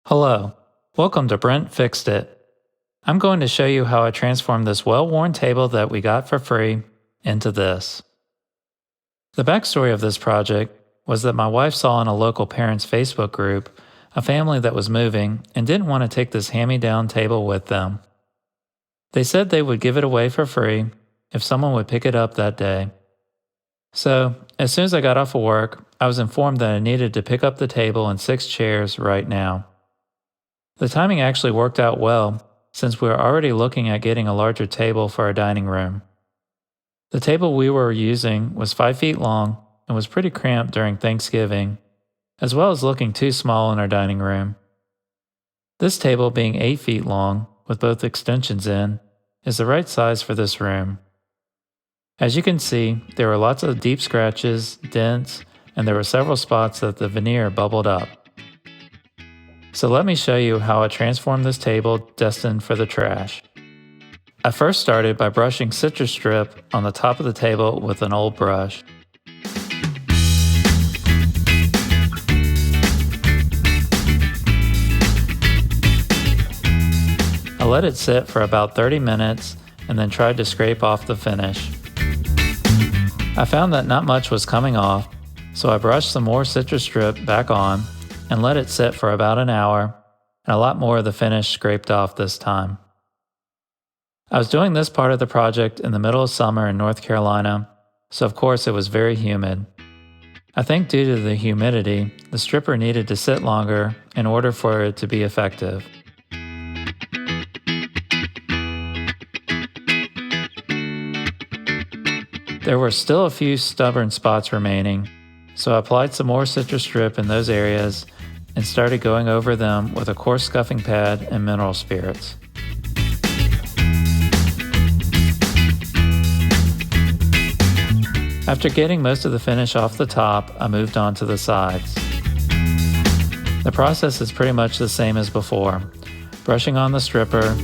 Hello, welcome to Brent Fixed It. I'm going to show you how I transformed this well-worn table that we got for free into this. The backstory of this project was that my wife saw in a local parents' Facebook group a family that was moving and didn't want to take this hand-me-down table with them. They said they would give it away for free if someone would pick it up that day. So, as soon as I got off of work, I was informed that I needed to pick up the table and 6 chairs right now. The timing actually worked out well, since we were already looking at getting a larger table for our dining room. The table we were using was 5 feet long and was pretty cramped during Thanksgiving, as well as looking too small in our dining room. This table, being 8 feet long, with both extensions in, is the right size for this room. As you can see, there were lots of deep scratches, dents, and there were several spots that the veneer bubbled up. So let me show you how I transformed this table destined for the trash. I first started by brushing citrus strip on the top of the table with an old brush. I let it sit for about 30 minutes and then tried to scrape off the finish. I found that not much was coming off, so I brushed some more citrus strip back on and let it sit for about an hour, and a lot more of the finish scraped off this time. I was doing this part of the project in the middle of summer in North Carolina, so of course it was very humid. I think due to the humidity, the stripper needed to sit longer in order for it to be effective. There were still a few stubborn spots remaining, so I applied some more citrus strip in those areas and started going over them with a coarse scuffing pad and mineral spirits. After getting most of the finish off the top, I moved on to the sides. The process is pretty much the same as before, brushing on the stripper,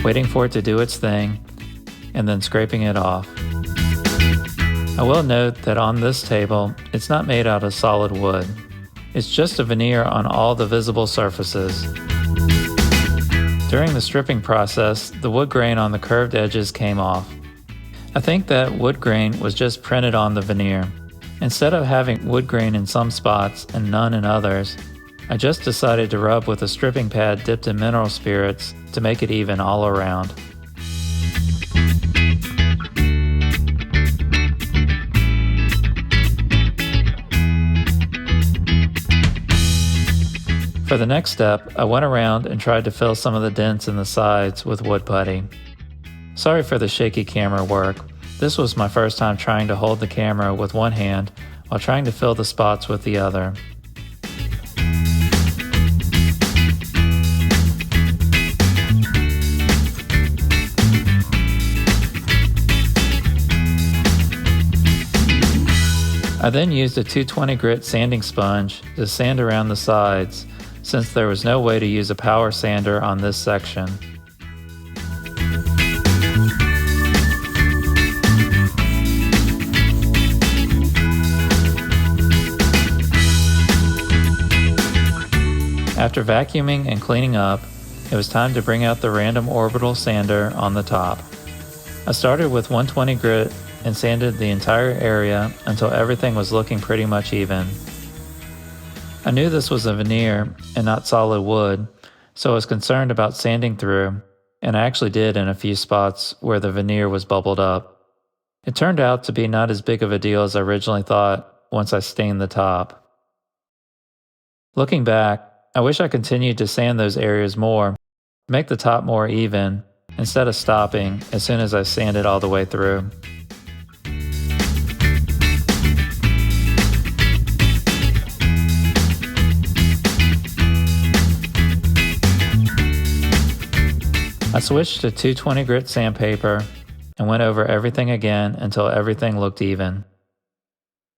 waiting for it to do its thing, and then scraping it off. I will note that on this table, it's not made out of solid wood. It's just a veneer on all the visible surfaces. During the stripping process, the wood grain on the curved edges came off. I think that wood grain was just printed on the veneer. Instead of having wood grain in some spots and none in others, I just decided to rub with a stripping pad dipped in mineral spirits to make it even all around. For the next step, I went around and tried to fill some of the dents in the sides with wood putty. Sorry for the shaky camera work. This was my first time trying to hold the camera with one hand while trying to fill the spots with the other. I then used a 220 grit sanding sponge to sand around the sides, since there was no way to use a power sander on this section. After vacuuming and cleaning up, it was time to bring out the random orbital sander on the top. I started with 120 grit and sanded the entire area until everything was looking pretty much even. I knew this was a veneer and not solid wood, so I was concerned about sanding through, and I actually did in a few spots where the veneer was bubbled up. It turned out to be not as big of a deal as I originally thought once I stained the top. Looking back, I wish I continued to sand those areas more, to make the top more even, instead of stopping as soon as I sanded all the way through. I switched to 220 grit sandpaper and went over everything again until everything looked even.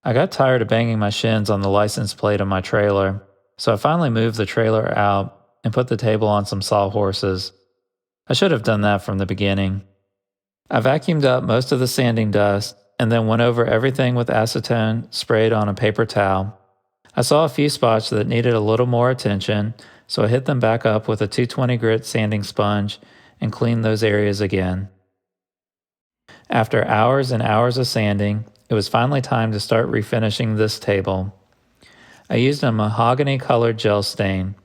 I got tired of banging my shins on the license plate of my trailer, so I finally moved the trailer out and put the table on some sawhorses. I should have done that from the beginning. I vacuumed up most of the sanding dust and then went over everything with acetone sprayed on a paper towel. I saw a few spots that needed a little more attention, so I hit them back up with a 220 grit sanding sponge and cleaned those areas again. After hours and hours of sanding, it was finally time to start refinishing this table. I used a mahogany-colored gel stain.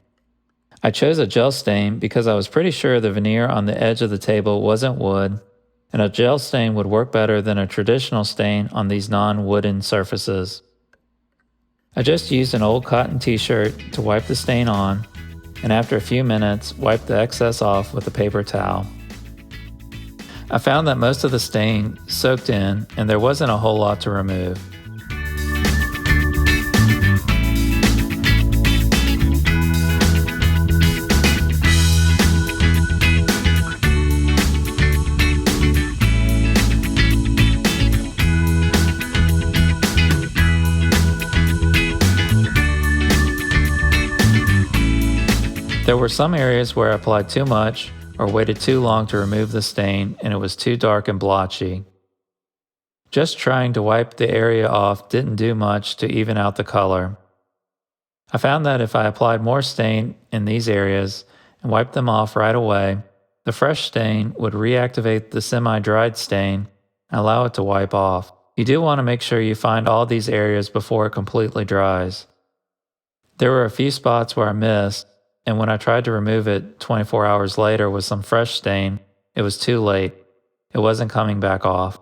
I chose a gel stain because I was pretty sure the veneer on the edge of the table wasn't wood, and a gel stain would work better than a traditional stain on these non-wooden surfaces. I just used an old cotton t-shirt to wipe the stain on, and after a few minutes, wiped the excess off with a paper towel. I found that most of the stain soaked in and there wasn't a whole lot to remove. There were some areas where I applied too much or waited too long to remove the stain and it was too dark and blotchy. Just trying to wipe the area off didn't do much to even out the color. I found that if I applied more stain in these areas and wiped them off right away, the fresh stain would reactivate the semi-dried stain and allow it to wipe off. You do want to make sure you find all these areas before it completely dries. There were a few spots where I missed, and when I tried to remove it 24 hours later with some fresh stain, it was too late. It wasn't coming back off.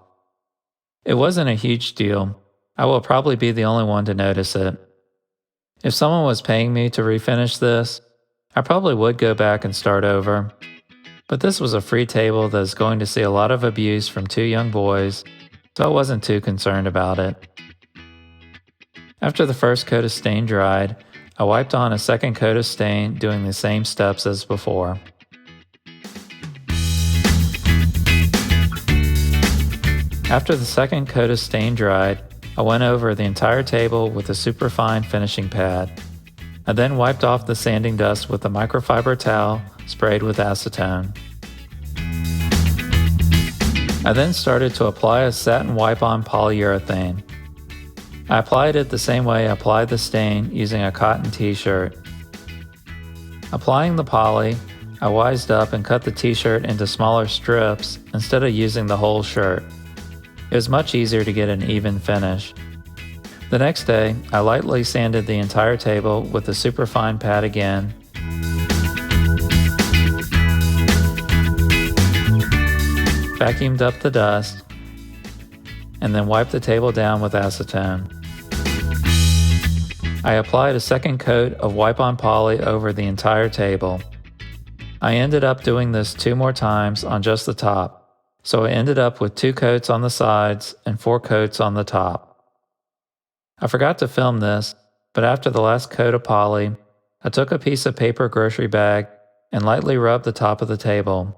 It wasn't a huge deal. I will probably be the only one to notice it. If someone was paying me to refinish this, I probably would go back and start over. But this was a free table that is going to see a lot of abuse from two young boys, so I wasn't too concerned about it. After the first coat of stain dried, I wiped on a second coat of stain, doing the same steps as before. After the second coat of stain dried, I went over the entire table with a superfine finishing pad. I then wiped off the sanding dust with a microfiber towel sprayed with acetone. I then started to apply a satin wipe-on polyurethane. I applied it the same way I applied the stain using a cotton t-shirt. Applying the poly, I wised up and cut the t-shirt into smaller strips instead of using the whole shirt. It was much easier to get an even finish. The next day, I lightly sanded the entire table with a superfine pad again. Vacuumed up the dust, and then wiped the table down with acetone. I applied a second coat of wipe-on poly over the entire table. I ended up doing this 2 more times on just the top, so I ended up with 2 coats on the sides and 4 coats on the top. I forgot to film this, but after the last coat of poly, I took a piece of paper grocery bag and lightly rubbed the top of the table.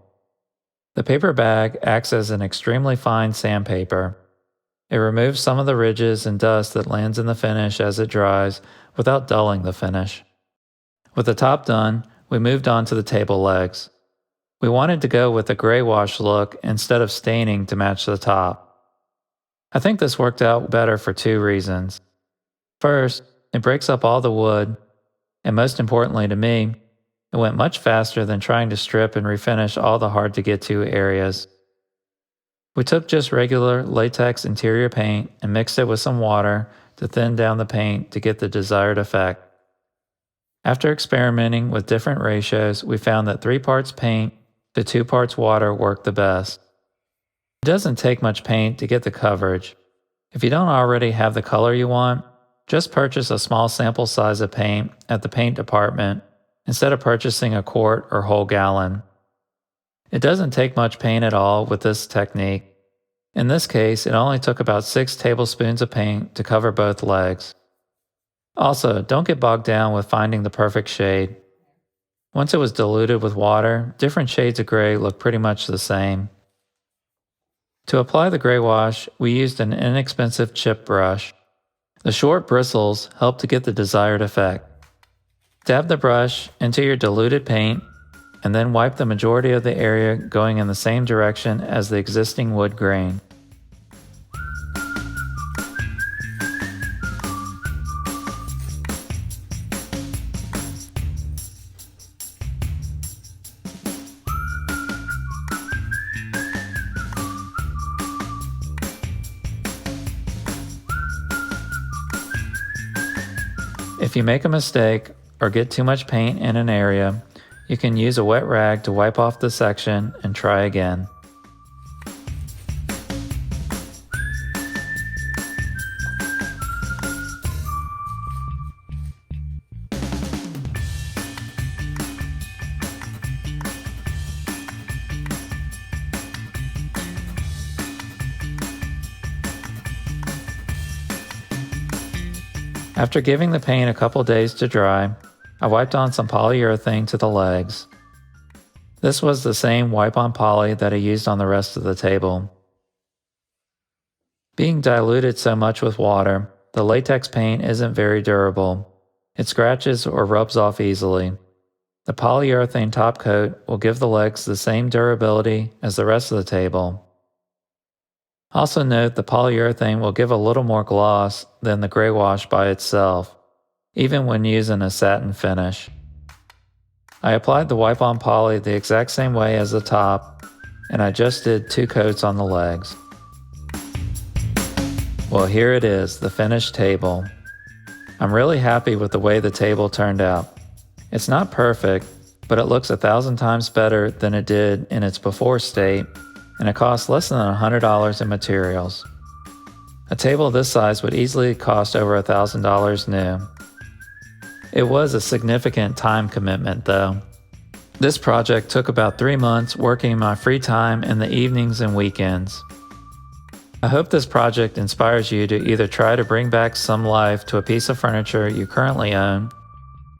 The paper bag acts as an extremely fine sandpaper. It removes some of the ridges and dust that lands in the finish as it dries without dulling the finish. With the top done, we moved on to the table legs. We wanted to go with a gray wash look instead of staining to match the top. I think this worked out better for 2 reasons. First, it breaks up all the wood, and most importantly to me, it went much faster than trying to strip and refinish all the hard-to-get-to areas. We took just regular latex interior paint and mixed it with some water to thin down the paint to get the desired effect. After experimenting with different ratios, we found that 3 parts paint to 2 parts water worked the best. It doesn't take much paint to get the coverage. If you don't already have the color you want, just purchase a small sample size of paint at the paint department instead of purchasing a quart or whole gallon. It doesn't take much paint at all with this technique. In this case, it only took about 6 tablespoons of paint to cover both legs. Also, don't get bogged down with finding the perfect shade. Once it was diluted with water, different shades of gray look pretty much the same. To apply the gray wash, we used an inexpensive chip brush. The short bristles help to get the desired effect. Dab the brush into your diluted paint and then wipe the majority of the area going in the same direction as the existing wood grain. If you make a mistake or get too much paint in an area, you can use a wet rag to wipe off the section and try again. After giving the paint a couple days to dry, I wiped on some polyurethane to the legs. This was the same wipe-on poly that I used on the rest of the table. Being diluted so much with water, the latex paint isn't very durable. It scratches or rubs off easily. The polyurethane top coat will give the legs the same durability as the rest of the table. Also note the polyurethane will give a little more gloss than the gray wash by itself, even when using a satin finish. I applied the wipe-on poly the exact same way as the top, and I just did 2 coats on the legs. Well, here it is, the finished table. I'm really happy with the way the table turned out. It's not perfect, but it looks 1,000 times better than it did in its before state, and it costs less than $100 in materials. A table this size would easily cost over $1,000 new. It was a significant time commitment though. This project took about 3 months working in my free time in the evenings and weekends. I hope this project inspires you to either try to bring back some life to a piece of furniture you currently own,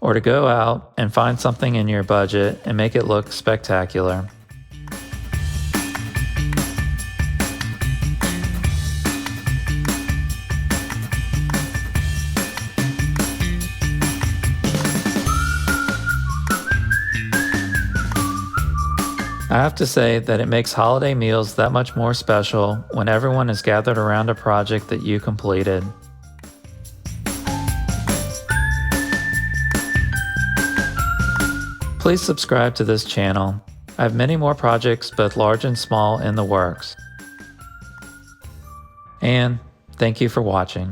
or to go out and find something in your budget and make it look spectacular. I have to say that it makes holiday meals that much more special when everyone is gathered around a project that you completed. Please subscribe to this channel. I have many more projects, both large and small, in the works. And thank you for watching.